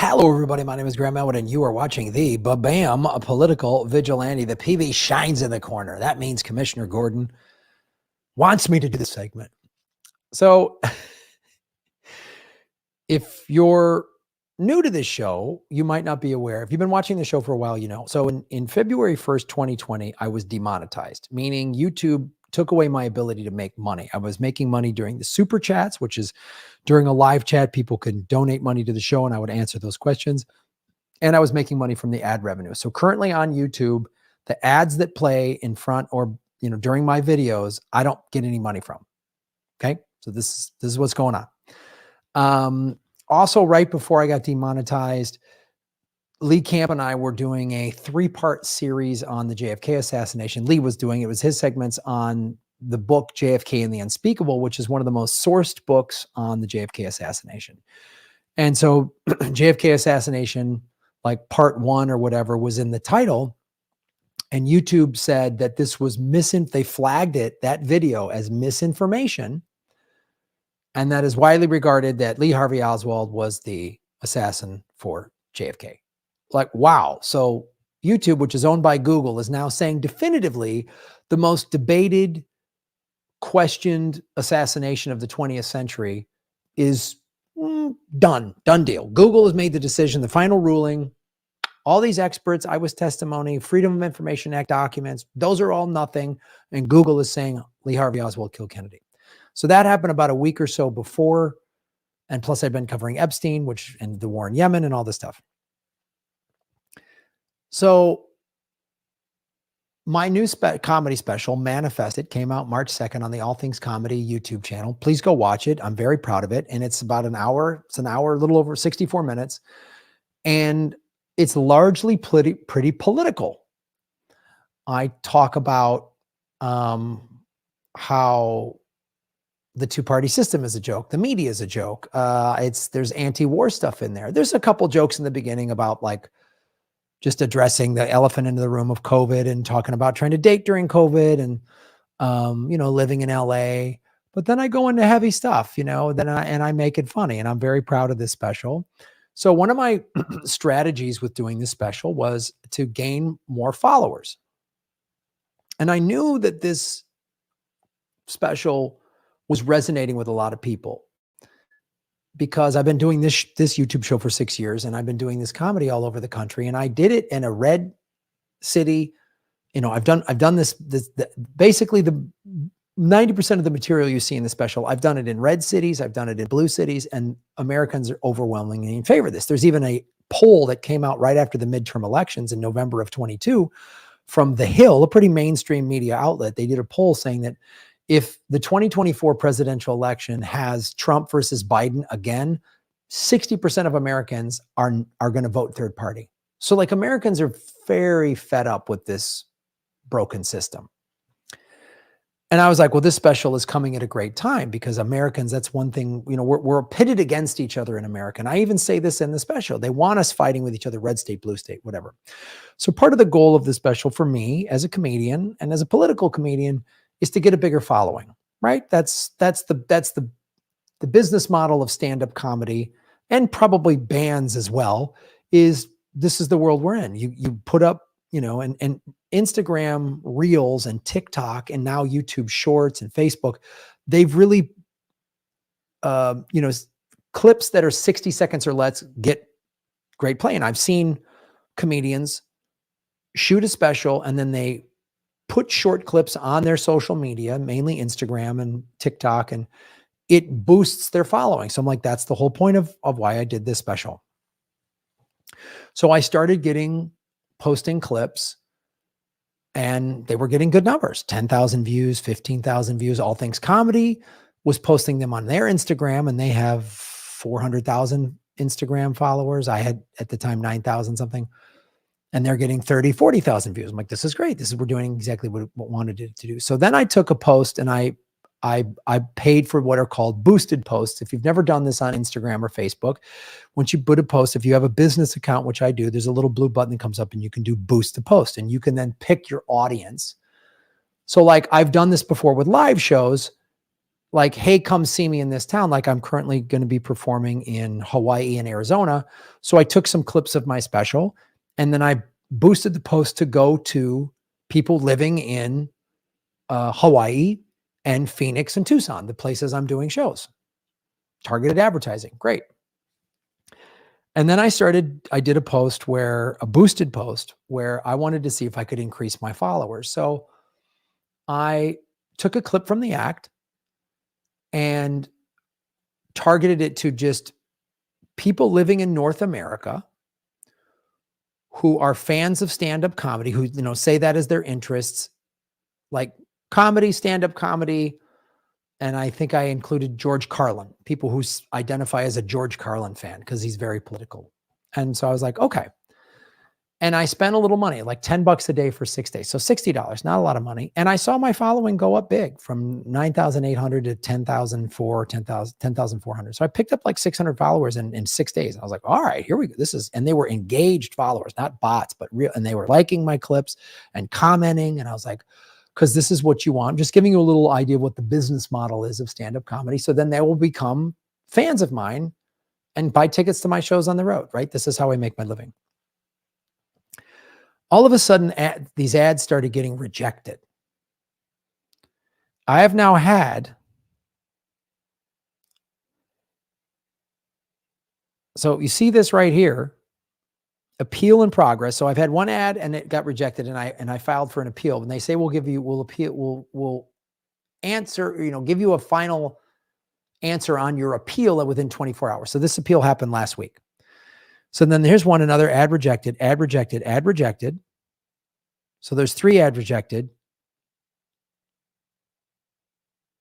Hello, everybody. My name is Graham Elwood, and you are watching the Ba-Bam Political Vigilante. The PV shines in the corner. That means Commissioner Gordon wants me to do this segment. So if you're new to this show, you might not be aware. If you've been watching the show for a while, you know. So in February 1st, 2020, I was demonetized, meaning YouTube took away my ability to make money. I was making money during the super chats, which is during a live chat, people can donate money to the show and I would answer those questions. And I was making money from the ad revenue. So currently on YouTube, the ads that play in front or during my videos, I don't get any money from. Okay. So this is what's going on. Also, right before I got demonetized, Lee Camp and I were doing a 3-part series on the JFK assassination. Lee was doing it. It was his segments on the book JFK and the Unspeakable, which is one of the most sourced books on the JFK assassination. And so JFK assassination, like part 1 or whatever, was in the title. And YouTube said that this was they flagged it, that video, as misinformation. And that is widely regarded that Lee Harvey Oswald was the assassin for JFK. Like, wow. So YouTube, which is owned by Google, is now saying definitively the most debated, questioned assassination of the 20th century is done deal. Google has made the decision, the final ruling. All these experts, eyewitness testimony, Freedom of Information Act documents, those are all nothing. And Google is saying Lee Harvey Oswald killed Kennedy. So that happened about a week or so before. And plus I'd been covering Epstein, and the war in Yemen and all this stuff. So my new comedy special, Manifested, came out March 2nd on the All Things Comedy YouTube channel. Please go watch it. I'm very proud of it. And it's about an hour. It's an hour, a little over 64 minutes. And it's largely pretty political. I talk about how the two-party system is a joke. The media is a joke. There's anti-war stuff in there. There's a couple jokes in the beginning about like just addressing the elephant in the room of COVID and talking about trying to date during COVID and, living in LA. But then I go into heavy stuff, and I make it funny, and I'm very proud of this special. So one of my strategies with doing this special was to gain more followers. And I knew that this special was resonating with a lot of people, because I've been doing this YouTube show for 6 years, and I've been doing this comedy all over the country. And I did it in a red city. I've done this basically the 90% of the material you see in the special. I've done it in red cities. I've done it in blue cities, and Americans are overwhelmingly in favor of this. There's even a poll that came out right after the midterm elections in November of 22 from The Hill, a pretty mainstream media outlet. They did a poll saying that if the 2024 presidential election has Trump versus Biden again, 60% of Americans are going to vote third party. So like Americans are very fed up with this broken system. And I was like, well, this special is coming at a great time, because Americans, that's one thing, we're pitted against each other in America. And I even say this in the special. They want us fighting with each other, red state, blue state, whatever. So part of the goal of the special for me as a comedian and as a political comedian is to get a bigger following, right? That's the business model of stand-up comedy, and probably bands as well. This is the world we're in. You put up, and Instagram Reels and TikTok and now YouTube Shorts and Facebook, they've really, clips that are 60 seconds or less get great play. And I've seen comedians shoot a special and then they put short clips on their social media, mainly Instagram and TikTok, and it boosts their following. So I'm like, that's the whole point of why I did this special. So I started posting clips, and they were getting good numbers, 10,000 views, 15,000 views. All Things Comedy was posting them on their Instagram, and they have 400,000 Instagram followers. I had at the time 9,000 something. And they're getting 30, 40,000 views. I'm like, this is great. We're doing exactly what wanted it to do. So then I took a post and I paid for what are called boosted posts. If you've never done this on Instagram or Facebook, once you put a post, if you have a business account, which I do, there's a little blue button that comes up and you can do boost the post, and you can then pick your audience. So like I've done this before with live shows. like, hey, come see me in this town. Like I'm currently going to be performing in Hawaii and Arizona. So I took some clips of my special and then I boosted the post to go to people living in Hawaii and Phoenix and Tucson, the places I'm doing shows. Targeted advertising. Great. And then I did a boosted post where I wanted to see if I could increase my followers. So I took a clip from the act and targeted it to just people living in North America who are fans of stand-up comedy, who, say that as their interests, like comedy, stand-up comedy. And I think I included George Carlin, people who identify as a George Carlin fan because he's very political. And so I was like, okay. And I spent a little money, like $10 a day for 6 days. So $60, not a lot of money. And I saw my following go up big from 9,800 to 10,400. So I picked up like 600 followers in 6 days. I was like, all right, here we go. And they were engaged followers, not bots, but real. And they were liking my clips and commenting. And I was like, because this is what you want. I'm just giving you a little idea of what the business model is of stand-up comedy. So then they will become fans of mine and buy tickets to my shows on the road, right? This is how I make my living. All of a sudden, these ads started getting rejected. I have now had, so you see this right here, appeal in progress. So I've had one ad and it got rejected and I filed for an appeal and they say, we'll answer, give you a final answer on your appeal within 24 hours. So this appeal happened last week. So then here's another ad rejected, ad rejected, ad rejected. So there's 3 ad rejected,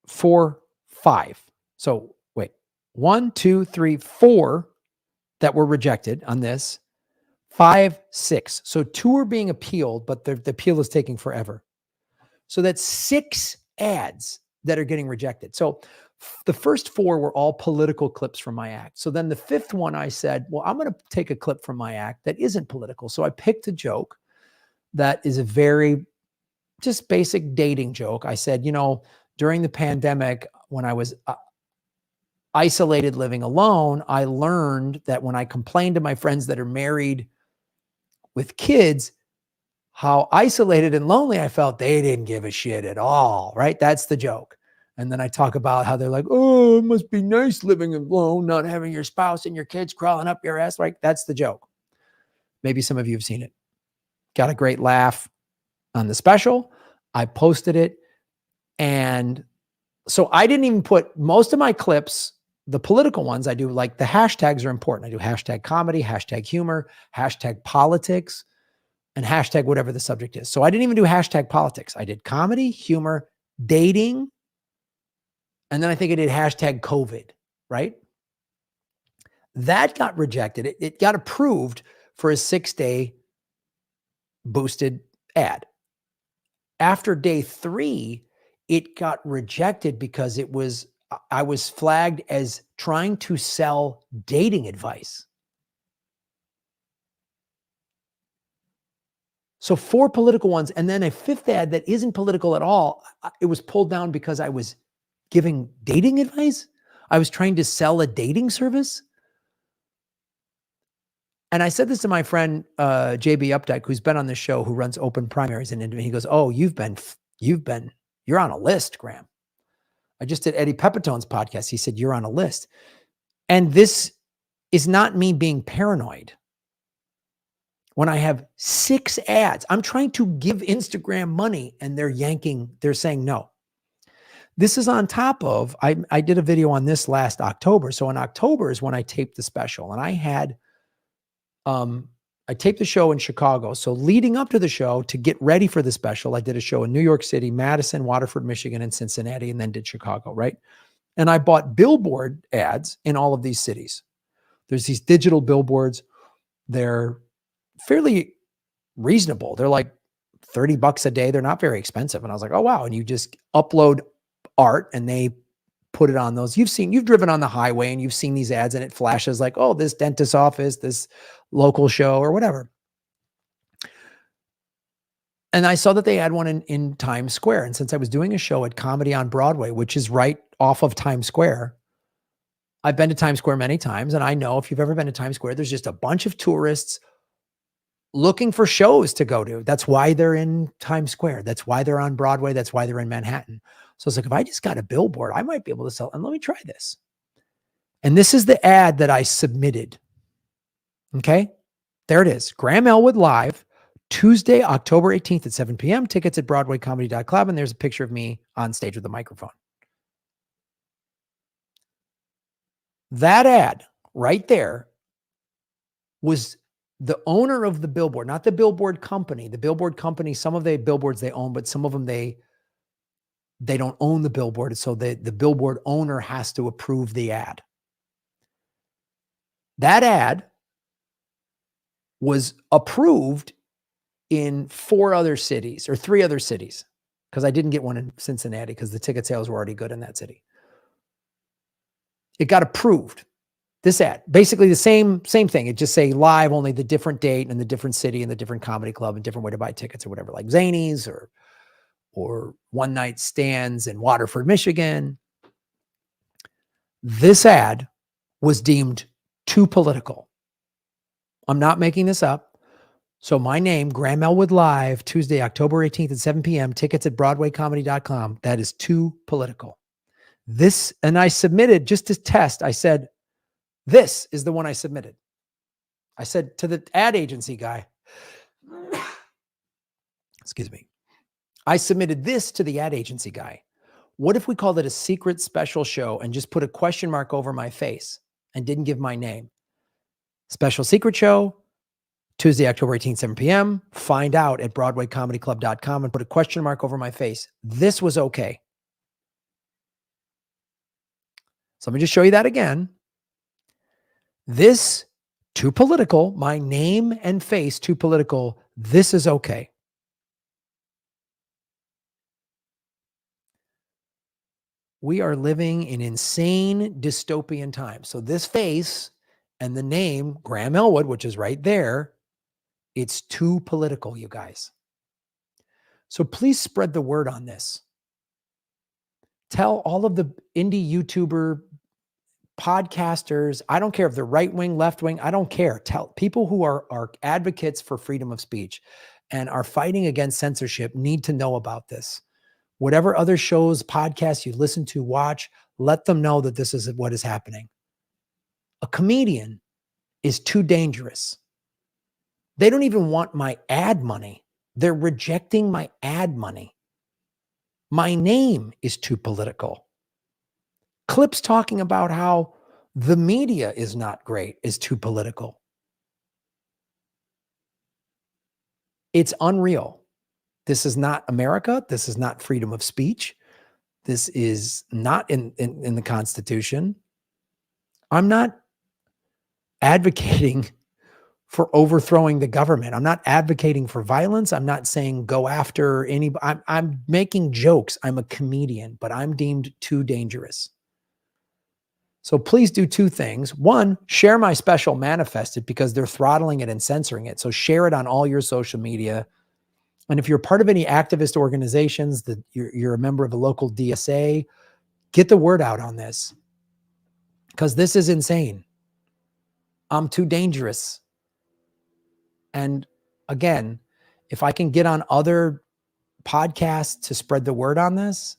4, 5. So wait, 1, 2, 3, 4 that were rejected on this, 5, 6. So 2 are being appealed, but the appeal is taking forever. So that's 6 ads that are getting rejected. So the first 4 were all political clips from my act. So then the 5th one, I said, well, I'm going to take a clip from my act that isn't political. So I picked a joke that is a very just basic dating joke. I said, during the pandemic, when I was isolated living alone, I learned that when I complained to my friends that are married with kids, how isolated and lonely I felt, they didn't give a shit at all, right? That's the joke. And then I talk about how they're like, oh, it must be nice living alone, not having your spouse and your kids crawling up your ass. Right? That's the joke. Maybe some of you have seen it. Got a great laugh on the special. I posted it. And so I didn't even put most of my clips, the political ones I do, like the hashtags are important. I do hashtag comedy, hashtag humor, hashtag politics, and hashtag whatever the subject is. So I didn't even do hashtag politics. I did comedy, humor, dating, and then I think I did hashtag COVID, right? That got rejected. It got approved for a 6-day boosted ad. After day 3, it got rejected because I was flagged as trying to sell dating advice. So 4 political ones, and then a 5th ad that isn't political at all. It was pulled down because I was giving dating advice. I was trying to sell a dating service. And I said this to my friend, JB Updike, who's been on the show, who runs open primaries. And he goes, oh, you're on a list, Graham. I just did Eddie Pepitone's podcast. He said, you're on a list. And this is not me being paranoid. When I have 6 ads, I'm trying to give Instagram money and they're saying no. This is on top of, I did a video on this last October. So in October is when I taped the special, and I taped the show in Chicago. So leading up to the show, to get ready for the special, I did a show in New York City, Madison, Waterford, Michigan, and Cincinnati, and then did Chicago, right? And I bought billboard ads in all of these cities. There's these digital billboards. They're fairly reasonable. They're like $30 a day. They're not very expensive. And I was like, oh, wow. And you just upload art and they put it on those. You've driven on the highway and you've seen these ads and it flashes like, oh, this dentist's office, this local show or whatever. And I saw that they had one in Times Square. And since I was doing a show at Comedy on Broadway, which is right off of Times Square. I've been to Times Square many times, and I know if you've ever been to Times Square, there's just a bunch of tourists looking for shows to go to. That's why they're in Times Square. That's why they're on Broadway. That's why they're in Manhattan. So it's like, if I just got a billboard, I might be able to sell. And let me try this. And this is the ad that I submitted. Okay. There it is. Graham Elwood live, Tuesday, October 18th at 7 p.m. Tickets at BroadwayComedy.club. And there's a picture of me on stage with a microphone. That ad right there was the owner of the billboard, not the billboard company. The billboard company, some of the billboards they own, but some of them they don't own the billboard. So the billboard owner has to approve the ad. That ad was approved in 4 other cities or 3 other cities, because I didn't get one in Cincinnati because the ticket sales were already good in that city. It got approved. This ad, basically the same thing. It just say live, only the different date and the different city and the different comedy club and different way to buy tickets or whatever, like Zanies or one night stands in Waterford, Michigan. This ad was deemed too political. I'm not making this up. So my name, Graham Elwood live, Tuesday, October 18th at 7 p.m. Tickets at BroadwayComedy.com. That is too political. This, and I submitted just to test. I said, this is the one I submitted. I said to the ad agency guy, excuse me, I submitted this to the ad agency guy. What if we called it a secret special show and just put a question mark over my face and didn't give my name? Special secret show, Tuesday, October 18th, 7 p.m. Find out at BroadwayComedyClub.com and put a question mark over my face. This was okay. So let me just show you that again. This, too political, my name and face, too political. This is okay. We are living in insane dystopian times. So this face and the name, Graham Elwood, which is right there, it's too political, you guys. So please spread the word on this. Tell all of the indie YouTuber podcasters, I don't care if they're right wing, left wing, I don't care. Tell people who are advocates for freedom of speech and are fighting against censorship need to know about this. Whatever other shows, podcasts you listen to, watch, let them know that this is what is happening. A comedian is too dangerous. They don't even want my ad money. They're rejecting my ad money. My name is too political. Clips talking about how the media is not great is too political. It's unreal. This is not America. This is not freedom of speech. This is not in the Constitution. I'm not advocating for overthrowing the government. I'm not advocating for violence. I'm not saying go after anybody. I'm making jokes. I'm a comedian, but I'm deemed too dangerous. So please do 2 things. 1, share my special manifested because they're throttling it and censoring it. So share it on all your social media. And if you're part of any activist organizations, that you're a member of a local DSA, get the word out on this because this is insane. I'm too dangerous. And again, if I can get on other podcasts to spread the word on this,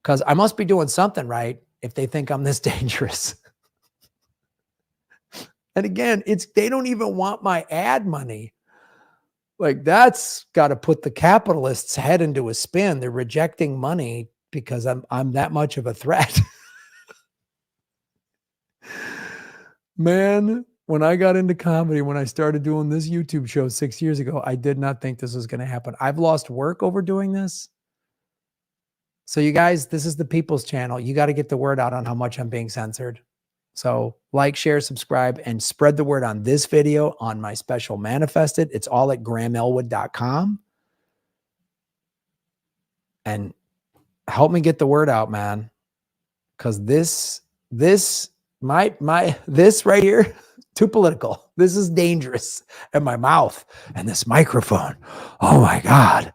because I must be doing something right if they think I'm this dangerous. And again, they don't even want my ad money. Like that's got to put the capitalists' head into a spin. They're rejecting money because I'm that much of a threat. Man, when I got into comedy, when I started doing this YouTube show 6 years ago, I did not think this was going to happen. I've lost work over doing this. So you guys, this is the People's Channel. You got to get the word out on how much I'm being censored. So like, share, subscribe, and spread the word on this video, on my special manifested. It's all at grahamelwood.com. And help me get the word out, man. Because this right here, too political. This is dangerous. And my mouth and this microphone. Oh my God.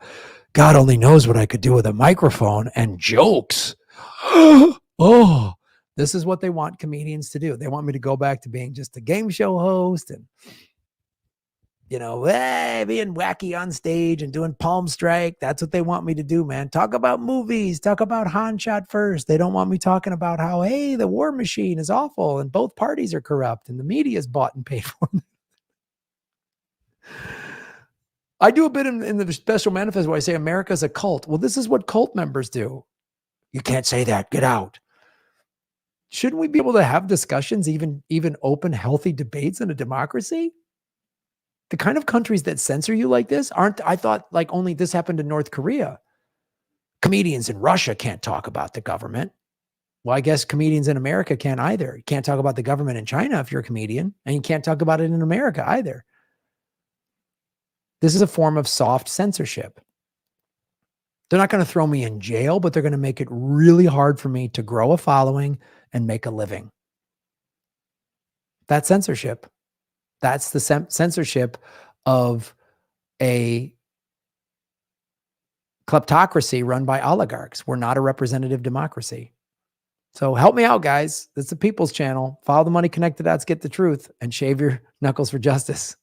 God only knows what I could do with a microphone and jokes. Oh, this is what they want comedians to do. They want me to go back to being just a game show host and, being wacky on stage and doing palm strike. That's what they want me to do, man. Talk about movies, talk about Han shot first. They don't want me talking about how, hey, the war machine is awful and both parties are corrupt and the media is bought and paid for. I do a bit in the special manifest where I say America's a cult. Well, this is what cult members do. You can't say that. Get out. Shouldn't we be able to have discussions, even open, healthy debates in a democracy? The kind of countries that censor you like this I thought like only this happened in North Korea. Comedians in Russia can't talk about the government. Well, I guess comedians in America can't either. You can't talk about the government in China if you're a comedian, and you can't talk about it in America either. This is a form of soft censorship. They're not going to throw me in jail, but they're going to make it really hard for me to grow a following and make a living. That's censorship. That's the censorship of a kleptocracy run by oligarchs. We're not a representative democracy. So help me out, guys. It's the People's Channel. Follow the money connected dots, get the truth, and shave your knuckles for justice.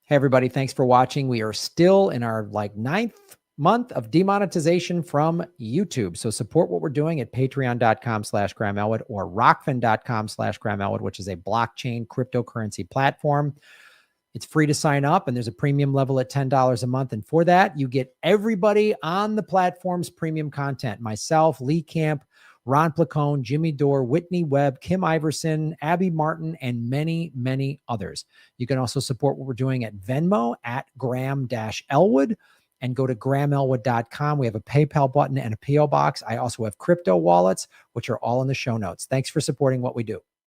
Hey, everybody. Thanks for watching. We are still in our 9th month of demonetization from YouTube. So support what we're doing at patreon.com/Graham Elwood or rockfin.com/Graham Elwood, which is a blockchain cryptocurrency platform. It's free to sign up, and there's a premium level at $10 a month. And for that, you get everybody on the platform's premium content. Myself, Lee Camp, Ron Placone, Jimmy Dore, Whitney Webb, Kim Iverson, Abby Martin, and many, many others. You can also support what we're doing at Venmo at Graham-Elwood. And go to GrahamElwood.com. We have a PayPal button and a PO box. I also have crypto wallets, which are all in the show notes. Thanks for supporting what we do.